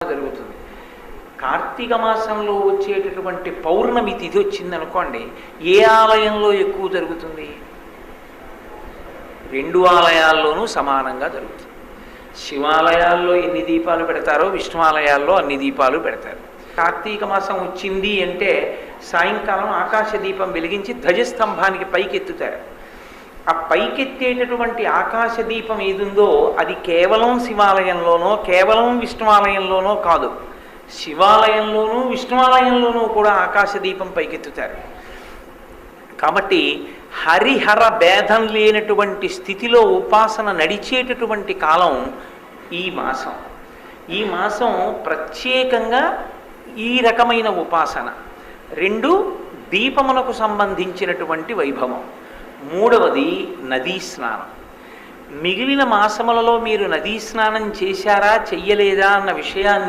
జరుగుతుంది. కార్తీక మాసంలో వచ్చేటటువంటి పౌర్ణమి తిథి వచ్చిందనుకోండి, ఏ ఆలయంలో ఎక్కువ జరుగుతుంది? రెండు ఆలయాల్లోనూ సమానంగా జరుగుతుంది. శివాలయాల్లో ఎన్ని దీపాలు పెడతారో విష్ణు ఆలయాల్లో అన్ని దీపాలు పెడతారు. కార్తీక మాసం వచ్చింది అంటే సాయంకాలం ఆకాశ దీపం వెలిగించి ధ్వజస్తంభానికి పైకెత్తుతారు. ఆ పైకెత్తేటటువంటి ఆకాశ దీపం ఏదుందో అది కేవలం శివాలయంలోనో కేవలం విష్ణువాలయంలోనో కాదు, శివాలయంలోనూ విష్ణువాలయంలోనూ కూడా ఆకాశ దీపం పైకెత్తుతారు. కాబట్టి హరిహర భేదం లేనటువంటి స్థితిలో ఉపాసన నడిచేటటువంటి కాలం ఈ మాసం. ఈ మాసం ప్రత్యేకంగా ఈ రకమైన ఉపాసన. రెండు, దీపమునకు సంబంధించినటువంటి వైభవం. మూడవది నదీ స్నానం. మిగిలిన మాసములలో మీరు నదీ స్నానం చేశారా చెయ్యలేదా అన్న విషయాన్ని